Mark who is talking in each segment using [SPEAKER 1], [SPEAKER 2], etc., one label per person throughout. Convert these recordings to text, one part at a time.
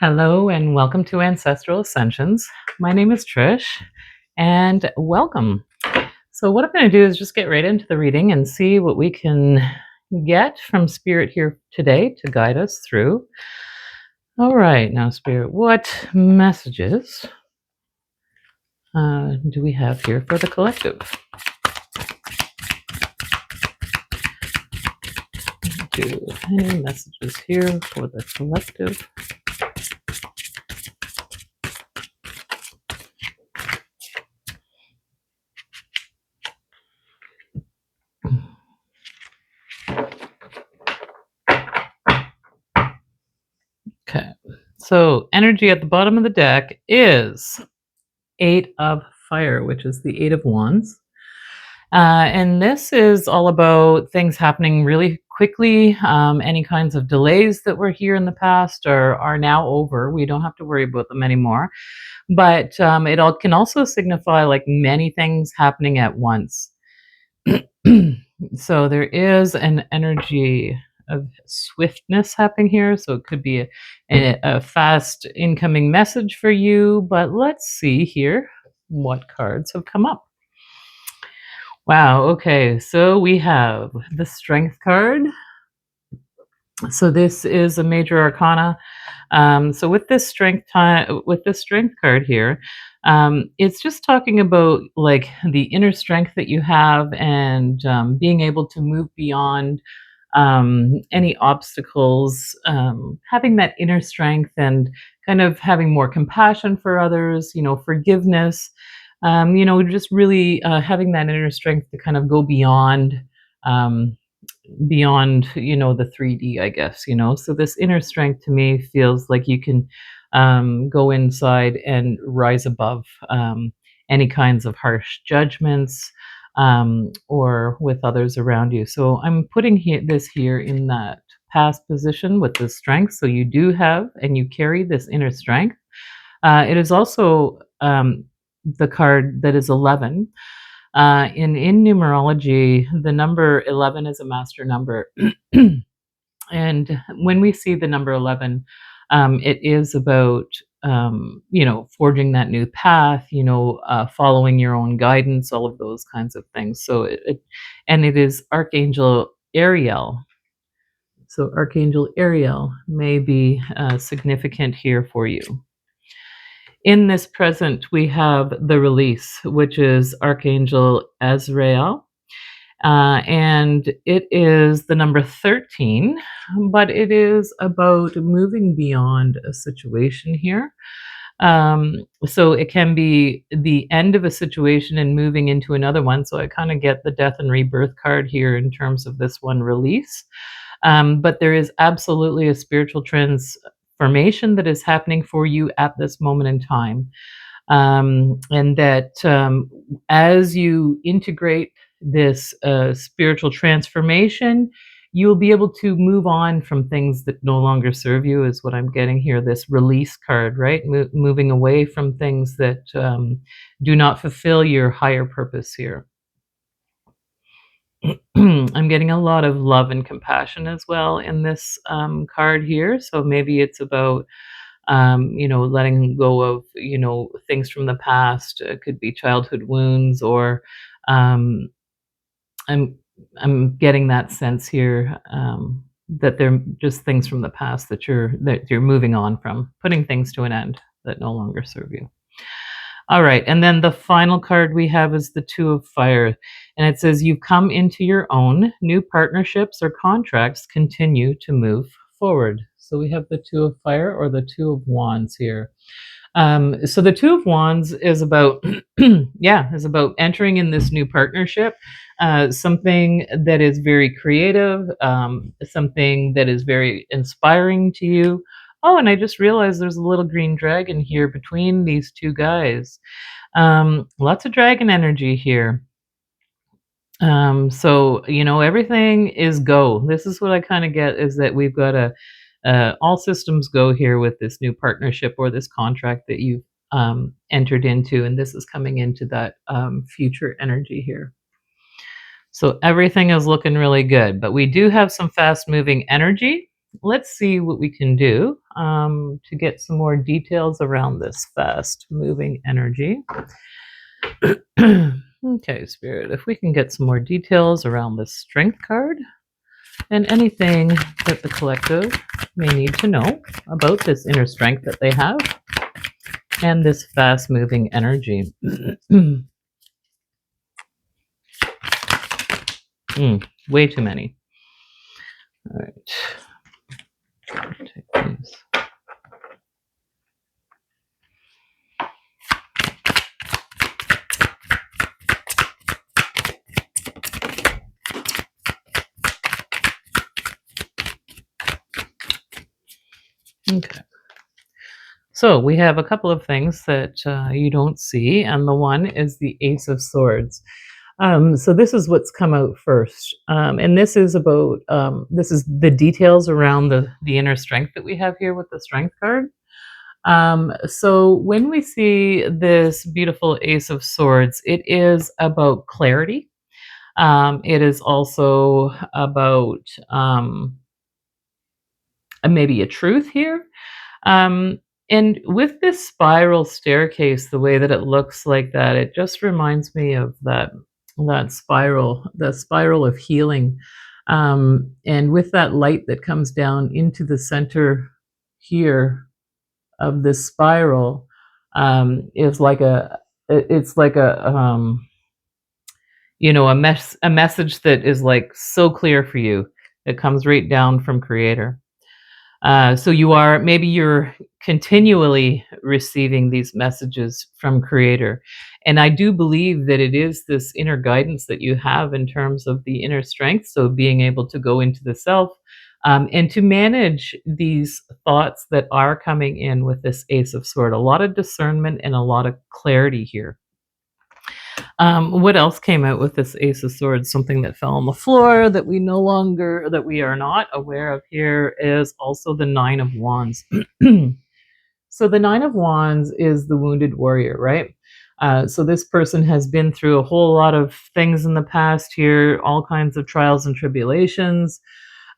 [SPEAKER 1] Hello and welcome to Ancestral Ascensions. My name is Trish and welcome. So what I'm going to do is just get right into the reading and see what we can get from Spirit here today to guide us through. All right, now Spirit, what messages do we have here for the collective? Do any messages here for the collective? Okay, so energy at the bottom of the deck is Eight of Fire, which is the Eight of Wands. And this is all about things happening really quickly. Any kinds of delays that were here in the past are now over. We don't have to worry about them anymore. But it all can also signify like many things happening at once. So there is an energy of swiftness happening here. So it could be a fast incoming message for you. But let's see here what cards have come up. Wow, okay, so we have the Strength card. So this is a major arcana. So with this strength card here, it's just talking about like the inner strength that you have and being able to move beyond any obstacles, having that inner strength and kind of having more compassion for others, forgiveness, just really having that inner strength to kind of go um, beyond, the 3D, I guess, So this inner strength to me feels like you can go inside and rise above any kinds of harsh judgments or with others around you. So I'm putting this here in that past position with the strength. So you do have and you carry this inner strength. It is also the card that is 11. In numerology, the number 11 is a master number. And when we see the number 11, it is about, forging that new path, following your own guidance, all of those kinds of things. So it is Archangel Ariel. So Archangel Ariel may be significant here for you. In this present, we have the release, which is Archangel Azrael. And it is the number 13, but it is about moving beyond a situation here. So it can be the end of a situation and moving into another one. So I kind of get the death and rebirth card here in terms of this one release. But there is absolutely a spiritual transformation that is happening for you at this moment in time. And that as you integrate this spiritual transformation, you will be able to move on from things that no longer serve you, is what I'm getting here. This release card, right? Moving away from things that do not fulfill your higher purpose here. I'm getting a lot of love and compassion as well in this card here. So maybe it's about letting go of, things from the past. It could be childhood wounds, or I'm getting that sense here that they're just things from the past that you're moving on from, putting things to an end that no longer serve you. All right, and then the final card we have is the Two of Fire, and it says you've come into your own. New partnerships or contracts continue to move forward. So we have the Two of Fire or the Two of Wands here. So the Two of Wands is about, is about entering in this new partnership, something that is very creative, something that is very inspiring to you. Oh, and I just realized there's a little green dragon here between these two guys. Lots of dragon energy here. So, everything is go. This is what I kind of get, is that we've got all systems go here with this new partnership or this contract that you've entered into. And this is coming into that future energy here. So everything is looking really good, but we do have some fast moving energy. let's see what we can do to get some more details around this fast moving energy. Okay, Spirit, if we can get some more details around this Strength card and anything that the collective may need to know about this inner strength that they have and this fast moving energy. Way too many. All right. Take these. Okay. So we have a couple of things that you don't see, and the one is the Ace of Swords. So this is what's come out first, and this is about this is the details around the inner strength that we have here with the Strength card. So when we see this beautiful Ace of Swords, it is about clarity. It is also about maybe a truth here. And with this spiral staircase, the way that it looks like that, it just reminds me of that spiral of healing. And with that light that comes down into the center here of this spiral, is like it's like a message that is like so clear for you. It comes right down from Creator. So you're continually receiving these messages from Creator. And I do believe that it is this inner guidance that you have in terms of the inner strength. So being able to go into the self and to manage these thoughts that are coming in with this Ace of Sword, a lot of discernment and a lot of clarity here. What else came out with this Ace of Swords? Something that fell on the floor that we are not aware of here is also the Nine of Wands. So the Nine of Wands is the wounded warrior, right? So this person has been through a whole lot of things in the past here, all kinds of trials and tribulations.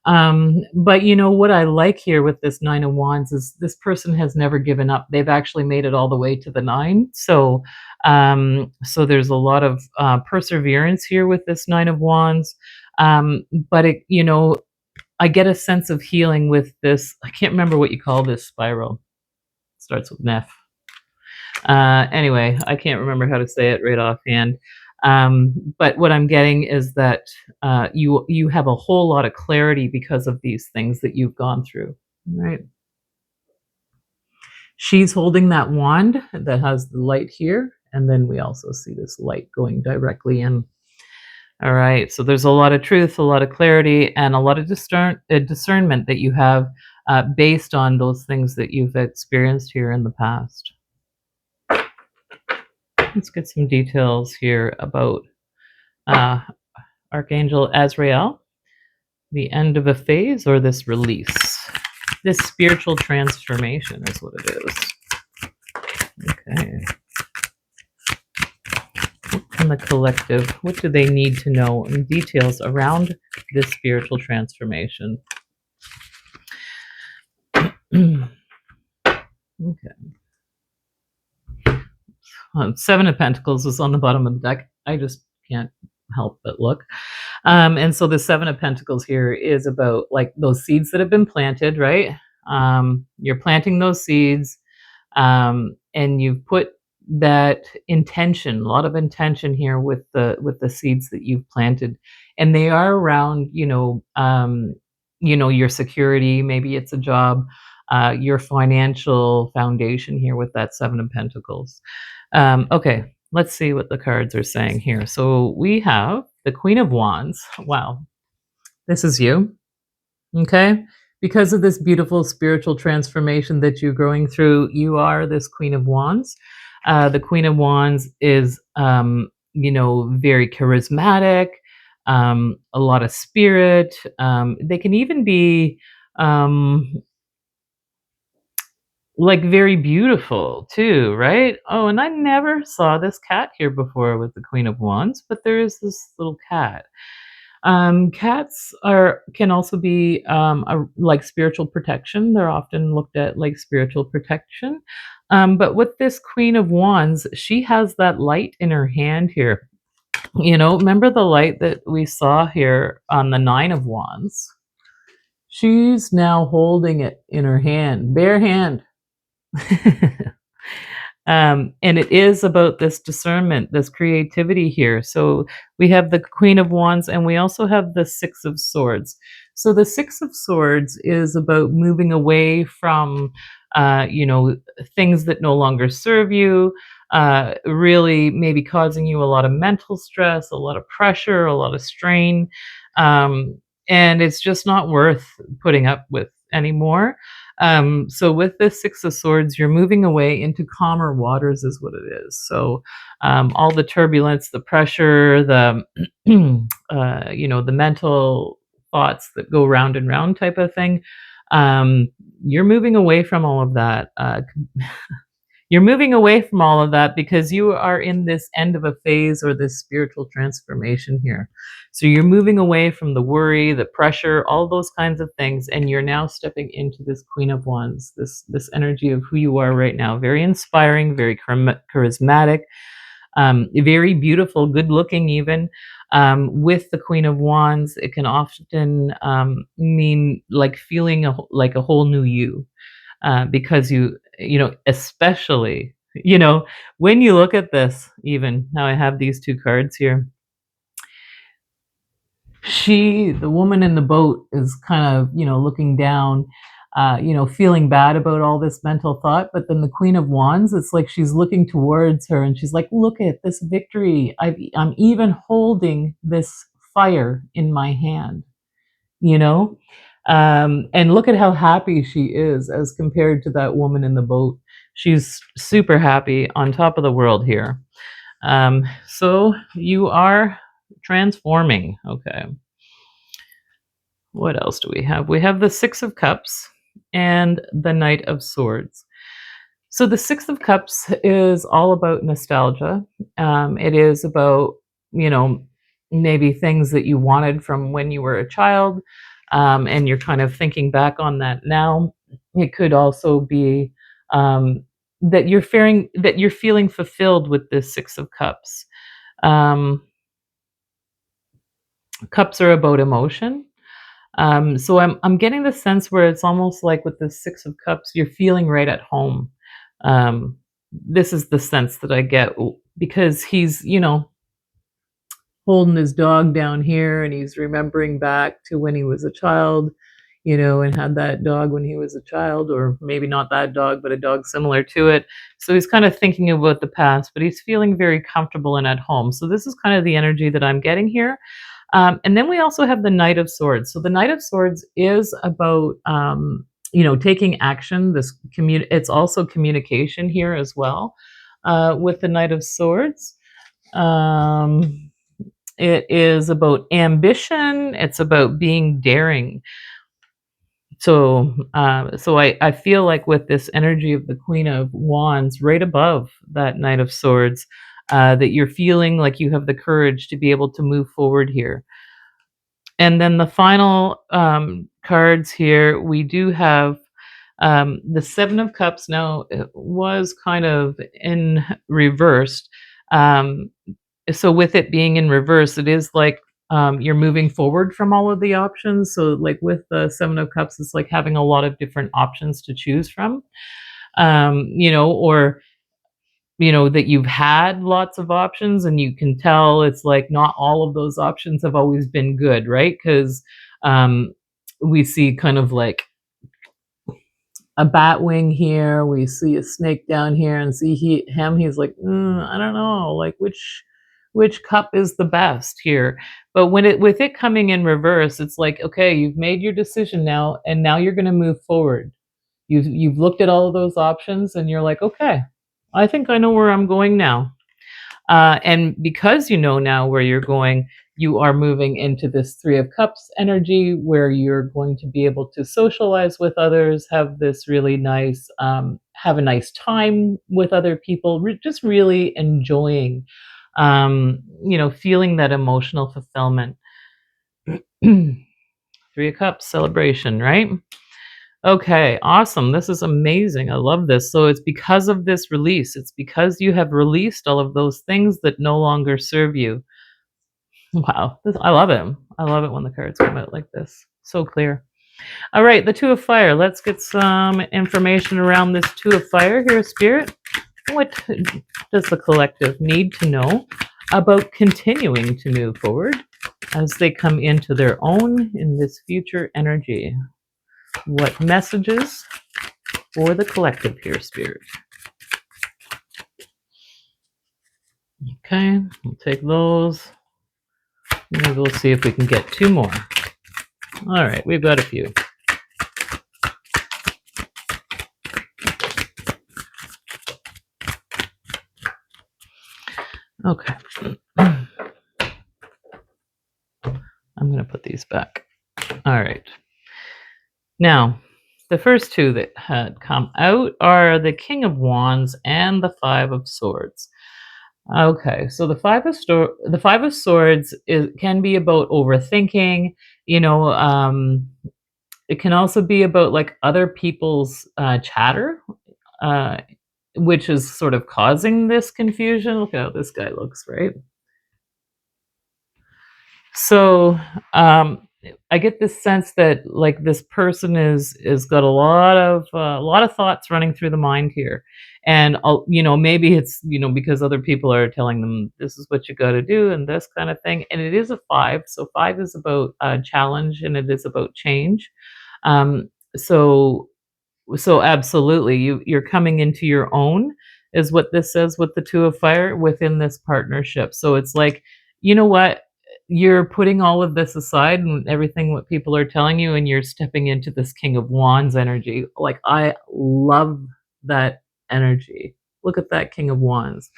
[SPEAKER 1] But what I like here with this Nine of Wands is this person has never given up. They've actually made it all the way to the nine. So there's a lot of perseverance here with this Nine of Wands. But I get a sense of healing with this. I can't remember what you call this spiral. It starts with Neph. Anyway, I can't remember how to say it right offhand. But what I'm getting is that you have a whole lot of clarity because of these things that you've gone through, right? She's holding that wand that has the light here, and then we also see this light going directly in. All right, so there's a lot of truth, a lot of clarity, and a lot of discernment that you have based on those things that you've experienced here in the past. Let's get some details here about Archangel Azrael, the end of a phase or this release. This spiritual transformation is what it is. Okay. And the collective, what do they need to know in details around this spiritual transformation? Okay. Seven of Pentacles is on the bottom of the deck. I just can't help but look. And so the Seven of Pentacles here is about like those seeds that have been planted, right? You're planting those seeds, and you've put that intention, a lot of intention here with the seeds that you've planted, and they are around, your security. Maybe it's a job, your financial foundation here with that Seven of Pentacles. Okay, let's see what the cards are saying here. So we have the Queen of Wands. Wow, this is you. Okay, because of this beautiful spiritual transformation that you're going through, you are this Queen of Wands. The Queen of Wands is, very charismatic, a lot of spirit. They can even be like very beautiful too, right? Oh, and I never saw this cat here before with the Queen of Wands, but there is this little cat. Cats can also be like spiritual protection. They're often looked at like spiritual protection. But with this Queen of Wands, she has that light in her hand here. Remember the light that we saw here on the Nine of Wands? She's now holding it in her hand, bare hand. And it is about this discernment, this creativity here. So we have the Queen of Wands and we also have the Six of Swords. So the Six of Swords is about moving away from, things that no longer serve you, really maybe causing you a lot of mental stress, a lot of pressure, a lot of strain. Um, and it's just not worth putting up with anymore. So with this Six of Swords, you're moving away into calmer waters, is what it is. So all the turbulence, the pressure, the the mental thoughts that go round and round type of thing. You're moving away from all of that. You're moving away from all of that because you are in this end of a phase or this spiritual transformation here. So you're moving away from the worry, the pressure, all those kinds of things, and you're now stepping into this Queen of Wands, this energy of who you are right now. Very inspiring, very charismatic, very beautiful, good looking even. With the Queen of Wands, it can often mean like feeling like a whole new you, because especially, when you look at this, even now I have these two cards here. The woman in the boat, is kind of, looking down, feeling bad about all this mental thought. But then the Queen of Wands, it's like she's looking towards her and she's like, look at this victory. I'm even holding this fire in my hand, you know? And look at how happy she is as compared to that woman in the boat. She's super happy, on top of the world here. So you are transforming. Okay. What else do we have? We have the Six of Cups and the Knight of Swords. So the Six of Cups is all about nostalgia. It is about, you know, maybe things that you wanted from when you were a child, and you're kind of thinking back on that now. It could also be that you're feeling fulfilled with this Six of Cups. Um, Cups are about emotion. So I'm getting the sense where it's almost like with the Six of Cups, you're feeling right at home. Um, this is the sense that I get, because he's, holding his dog down here and he's remembering back to when he was a child, and had that dog when he was a child, or maybe not that dog, but a dog similar to it. So he's kind of thinking about the past, but he's feeling very comfortable and at home. So this is kind of the energy that I'm getting here. And then we also have the Knight of Swords. So the Knight of Swords is about, taking action. It's also communication here as well, with the Knight of Swords. Um, it is about ambition. It's about being daring. So I feel like with this energy of the Queen of Wands right above that Knight of Swords, that you're feeling like you have the courage to be able to move forward here. And then the final cards here, we do have the Seven of Cups. Now, it was kind of in reversed. Um, so with it being in reverse, it is like, you're moving forward from all of the options. So like with the Seven of Cups, it's like having a lot of different options to choose from, or that you've had lots of options, and you can tell it's like not all of those options have always been good, right? Because we see kind of like a bat wing here, we see a snake down here, and see he's like, I don't know, like which cup is the best here. But with it coming in reverse, it's like, okay, you've made your decision now, and now you're going to move forward. You've looked at all of those options, and you're like, okay, I think I know where I'm going now. And because you know now where you're going, you are moving into this Three of Cups energy, where you're going to be able to socialize with others, have this really nice, have a nice time with other people, just really enjoying, feeling that emotional fulfillment. Three of Cups celebration, right? Okay, awesome. This is amazing. I love this. So it's because of this release. It's because you have released all of those things that no longer serve you. Wow, I love it. I love it when the cards come out like this. So clear. All right, the Two of Fire. Let's get some information around this Two of Fire here, Spirit. What does the collective need to know about continuing to move forward as they come into their own in this future energy? What messages for the collective here, Spirit? Okay, we'll take those. Maybe we'll see if we can get two more. All right, we've got a few. Okay. I'm going to put these back. All right. Now, the first two that had come out are the King of Wands and the Five of Swords. Okay, so the Five of Swords can be about overthinking. It can also be about like other people's chatter, uh, which is sort of causing this confusion. Look how this guy looks, right? So I get this sense that like this person is got a lot of thoughts running through the mind here, and maybe it's because other people are telling them this is what you got to do and this kind of thing, and it is a five, so five is about challenge and it is about change. Um, so so absolutely, you're coming into your own is what this says with the Two of Fire within this partnership. So it's like, you know what? You're putting all of this aside and everything what people are telling you, and you're stepping into this King of Wands energy. Like I love that energy. Look at that King of Wands.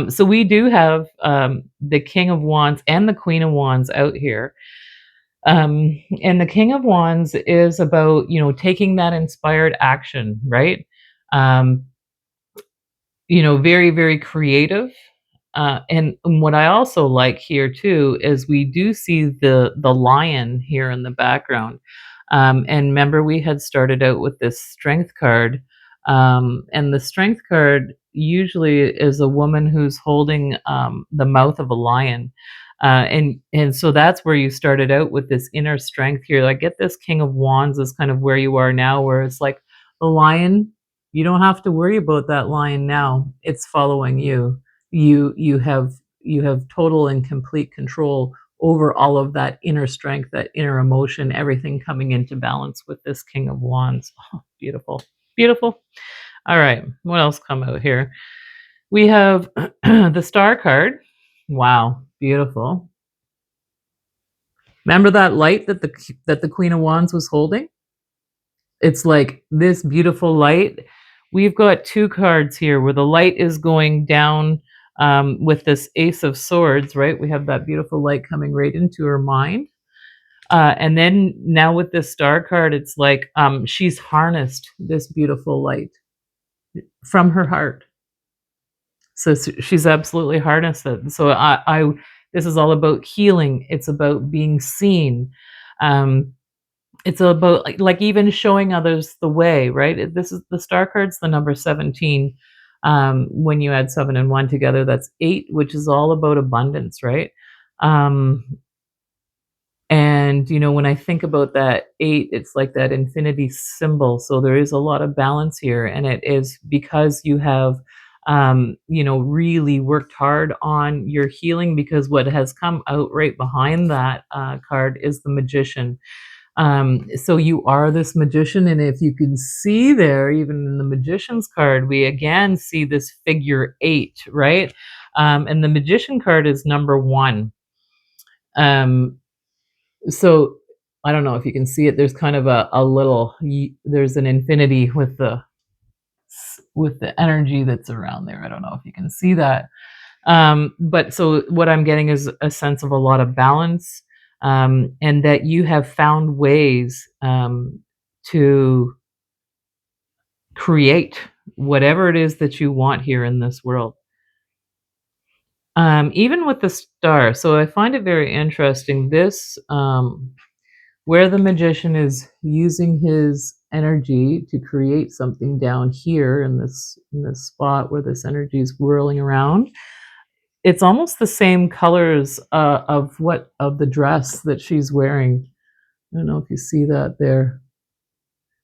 [SPEAKER 1] So we do have the King of Wands and the Queen of Wands out here. And the King of Wands is about, taking that inspired action, right? Um, very, very creative. And what I also like here too is we do see the lion here in the background. And remember, we had started out with this strength card, and the strength card usually is a woman who's holding the mouth of a lion. And so that's where you started out with this inner strength here. I get this King of Wands is kind of where you are now, where it's like the lion. You don't have to worry about that lion now. It's following you. You have total and complete control over all of that inner strength, that inner emotion, everything coming into balance with this King of Wands. Oh, beautiful. Beautiful. All right. What else come out here? We have the Star card. Wow, beautiful. Remember that light that the Queen of Wands was holding? It's like this beautiful light. We've got two cards here where the light is going down with this Ace of Swords, right? We have that beautiful light coming right into her mind. And then now with this Star card, it's like she's harnessed this beautiful light from her heart. So she's absolutely harnessed it. So this is all about healing. It's about being seen. It's about like even showing others the way, right? This is the Star card's the number 17. When you add 7 and 1 together, that's 8, which is all about abundance, right? Um, and when I think about that 8, it's like that infinity symbol. So there is a lot of balance here, and it is because you have really worked hard on your healing, because what has come out right behind that card is the Magician. So you are this magician, and if you can see there, even in the Magician's card, we again see this figure 8, right? And the Magician card is number 1. So I don't know if you can see it. There's kind of a little, there's an infinity with the energy that's around there. I don't know if you can see that. But so what I'm getting is a sense of a lot of balance, and that you have found ways to create whatever it is that you want here in this world. Even with the star, so I find it very interesting. This, where the magician is using his energy to create something down here in this spot where this energy is whirling around. It's almost the same colors of the dress that she's wearing. I don't know if you see that there,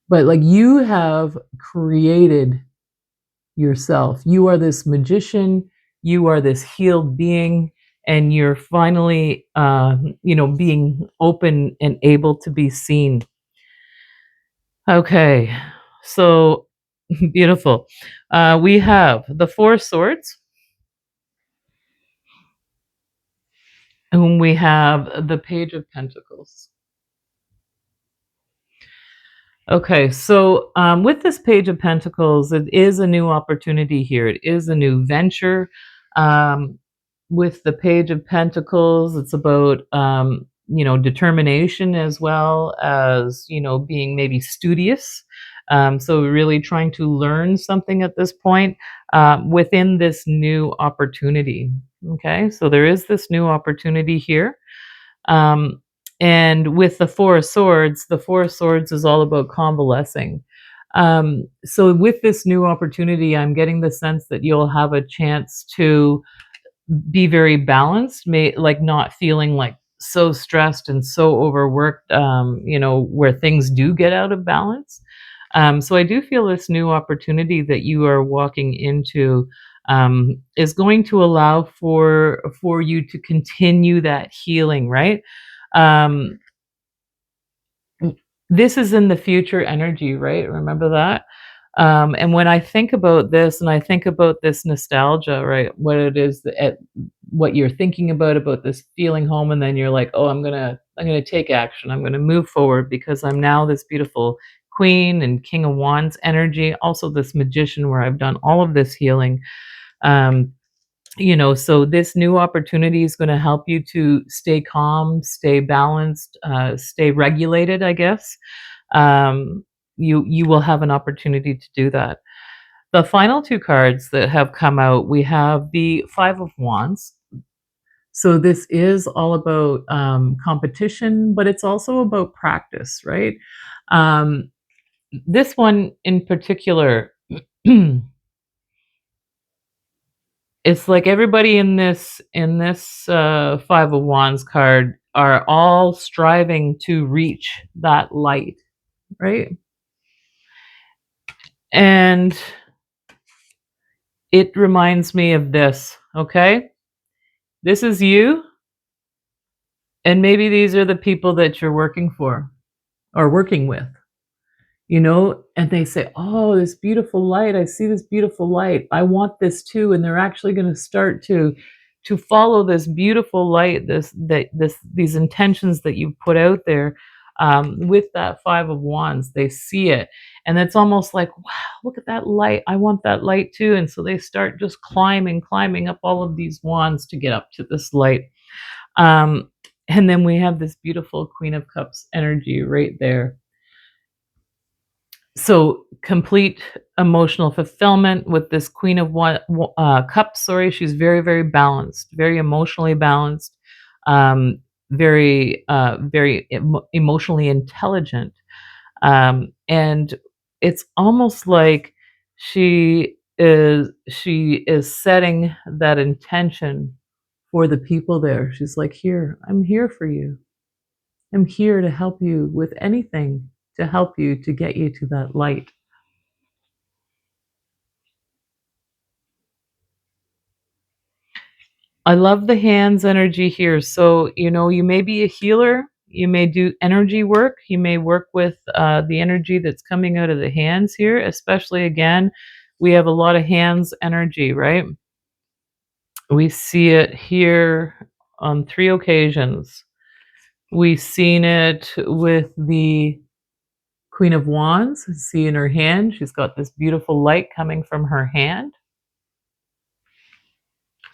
[SPEAKER 1] but like you have created yourself. You are this magician, you are this healed being, and you're finally, being open and able to be seen. Okay, so beautiful. We have the Four Swords, whom we have the Page of Pentacles. Okay, so with this Page of Pentacles, it is a new opportunity here. It is a new venture. Um, with the Page of Pentacles, it's about determination as well as being maybe studious. So really trying to learn something at this point within this new opportunity. Okay, so there is this new opportunity here. Um, and with the Four of Swords is all about convalescing. So with this new opportunity, I'm getting the sense that you'll have a chance to be very balanced, like not feeling like so stressed and so overworked, where things do get out of balance. So I do feel this new opportunity that you are walking into is going to allow for you to continue that healing, right? Um, this is in the future energy, right? Remember that? And when I think about this and I think about this nostalgia, right? What it is what you're thinking about this feeling home, and then you're like, oh, I'm gonna take action. I'm gonna move forward because I'm now this beautiful Queen and King of Wands energy, also this magician where I've done all of this healing. Um, so this new opportunity is going to help you to stay calm, stay balanced, stay regulated, I guess. um, you will have an opportunity to do that. The final two cards that have come out, we have the Five of Wands. So this is all about competition, but it's also about practice, right? Um, this one in particular, it's like everybody in this Five of Wands card are all striving to reach that light, right? And it reminds me of this, okay? This is you, and maybe these are the people that you're working for or working with. And they say, oh, this beautiful light, I see this beautiful light, I want this too. And they're actually going to start to follow this beautiful light, these intentions that you put out there. With that Five of Wands, they see it, and it's almost like, wow, look at that light, I want that light too. And so they start just climbing up all of these wands to get up to this light. um, and then we have this beautiful Queen of Cups energy right there. So complete emotional fulfillment with this Queen of Cups. Sorry, she's very, very balanced, very emotionally balanced, very emotionally intelligent, and it's almost like she is setting that intention for the people there. She's like, here, I'm here for you. I'm here to help you with anything to help you to get you to that light. I love the hands energy here. So, you may be a healer, you may do energy work, you may work with the energy that's coming out of the hands here, especially again, we have a lot of hands energy, right? We see it here on 3 occasions. We've seen it with the Queen of Wands. See in her hand, she's got this beautiful light coming from her hand.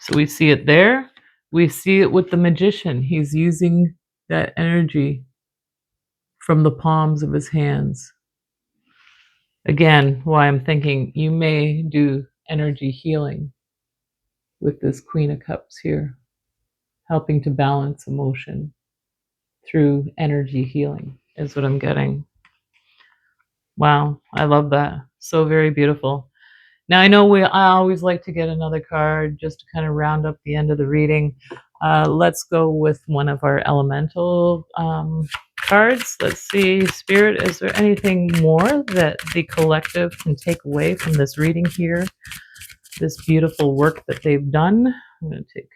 [SPEAKER 1] So we see it there. We see it with the magician. He's using that energy from the palms of his hands. Again, why I'm thinking you may do energy healing. with this Queen of Cups here, helping to balance emotion through energy healing is what I'm getting. Wow, I love that. So very beautiful. Now I know I always like to get another card just to kind of round up the end of the reading. Let's go with one of our elemental cards. Let's see, Spirit, is there anything more that the collective can take away from this reading here? This beautiful work that they've done. I'm going to take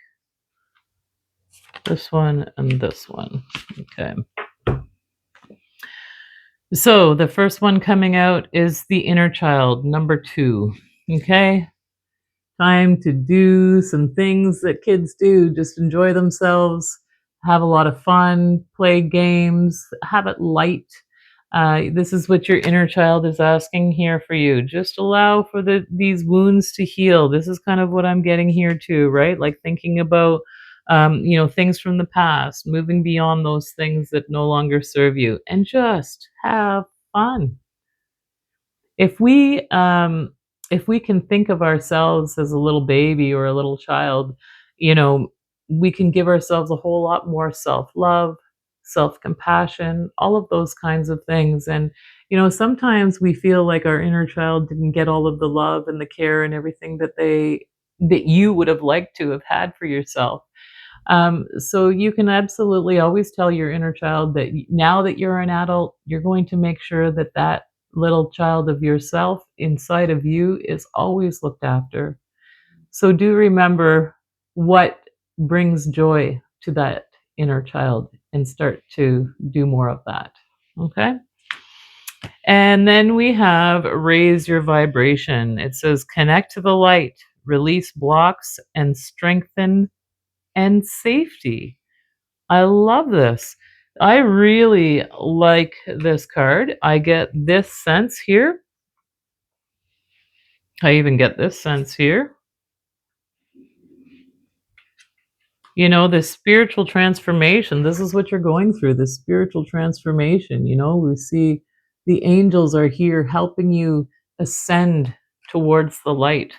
[SPEAKER 1] this one and this one. Okay. So the first one coming out is the inner child, number 2. Okay. Time to do some things that kids do, just enjoy themselves, have a lot of fun, play games, have it light. This is what your inner child is asking here for you. Just allow for these wounds to heal. This is kind of what I'm getting here too, right? Like thinking about, things from the past, moving beyond those things that no longer serve you, and just have fun. If we can think of ourselves as a little baby or a little child, you know, we can give ourselves a whole lot more self-love, self-compassion, all of those kinds of things. And sometimes we feel like our inner child didn't get all of the love and the care and everything that you would have liked to have had for yourself. So you can absolutely always tell your inner child that now that you're an adult, you're going to make sure that that little child of yourself inside of you is always looked after. So do remember what brings joy to that inner child and start to do more of that. Okay? And then we have raise your vibration. It says connect to the light, release blocks, and strengthen and safety. I love this. I really like this card. I get this sense here. I even get this sense here. This spiritual transformation. This is what you're going through, this spiritual transformation. We see the angels are here helping you ascend towards the light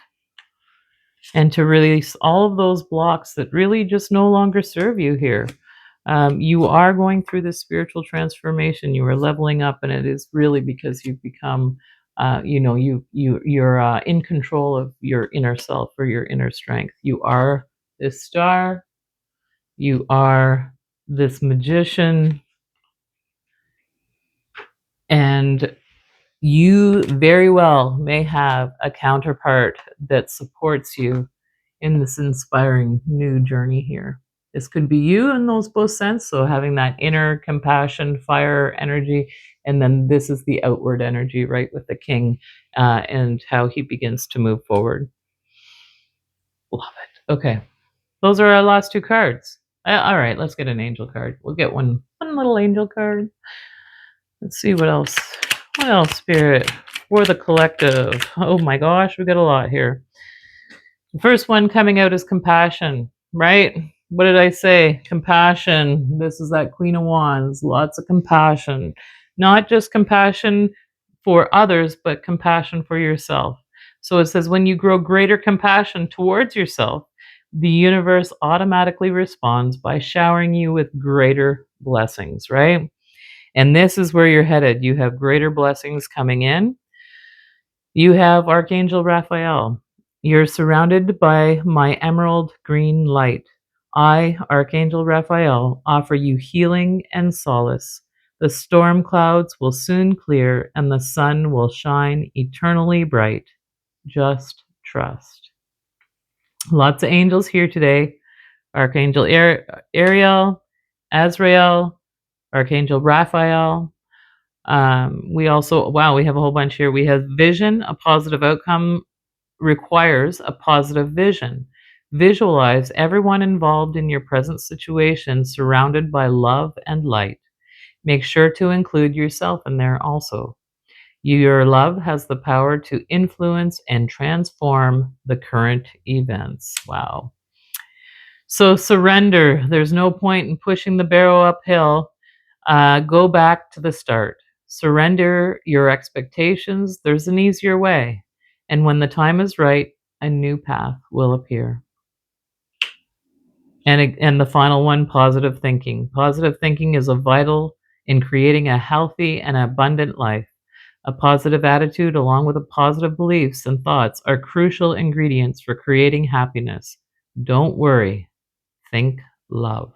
[SPEAKER 1] and to release all of those blocks that really just no longer serve you here. You are going through this spiritual transformation. You are leveling up, and it is really because you've become, you're in control of your inner self or your inner strength. You are this star. You are this magician, and you very well may have a counterpart that supports you in this inspiring new journey here. This could be you in those both sense, so having that inner compassion, fire energy, and then this is the outward energy, right, with the king and how he begins to move forward. Love it. Okay, those are our last 2 cards. All right, let's get an angel card. We'll get one little angel card. Let's see what else. What else, Spirit, for the collective? Oh my gosh, we got a lot here. The first one coming out is compassion, right? What did I say? Compassion. This is that Queen of Wands. Lots of compassion. Not just compassion for others, but compassion for yourself. So it says, when you grow greater compassion towards yourself, the universe automatically responds by showering you with greater blessings, right? And this is where you're headed. You have greater blessings coming in. You have Archangel Raphael. You're surrounded by my emerald green light. I, Archangel Raphael, offer you healing and solace. The storm clouds will soon clear and the sun will shine eternally bright. Just trust. Lots of angels here today. Archangel Ariel, Azrael, Archangel Raphael. We also, we have a whole bunch here. We have vision, a positive outcome requires a positive vision. Visualize everyone involved in your present situation surrounded by love and light. Make sure to include yourself in there also. Your love has the power to influence and transform the current events. Wow. So surrender. There's no point in pushing the barrel uphill. Go back to the start. Surrender your expectations. There's an easier way. And when the time is right, a new path will appear. And the final one, positive thinking. Positive thinking is a vital in creating a healthy and abundant life. A positive attitude, along with a positive beliefs and thoughts, are crucial ingredients for creating happiness. Don't worry, think love.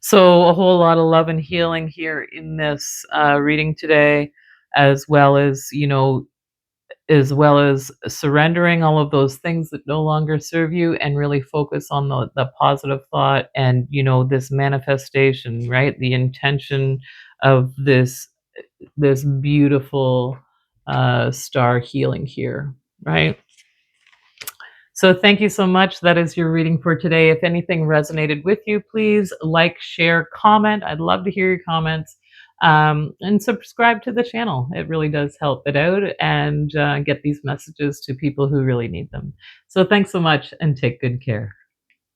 [SPEAKER 1] So, a whole lot of love and healing here in this reading today, as well as, as well as surrendering all of those things that no longer serve you and really focus on the positive thought and, this manifestation, right? The intention of this beautiful star healing here, right? So thank you so much. That is your reading for today. If anything resonated with you, please like, share, comment. I'd love to hear your comments. And subscribe to the channel. It really does help it out and get these messages to people who really need them. So thanks so much and take good care.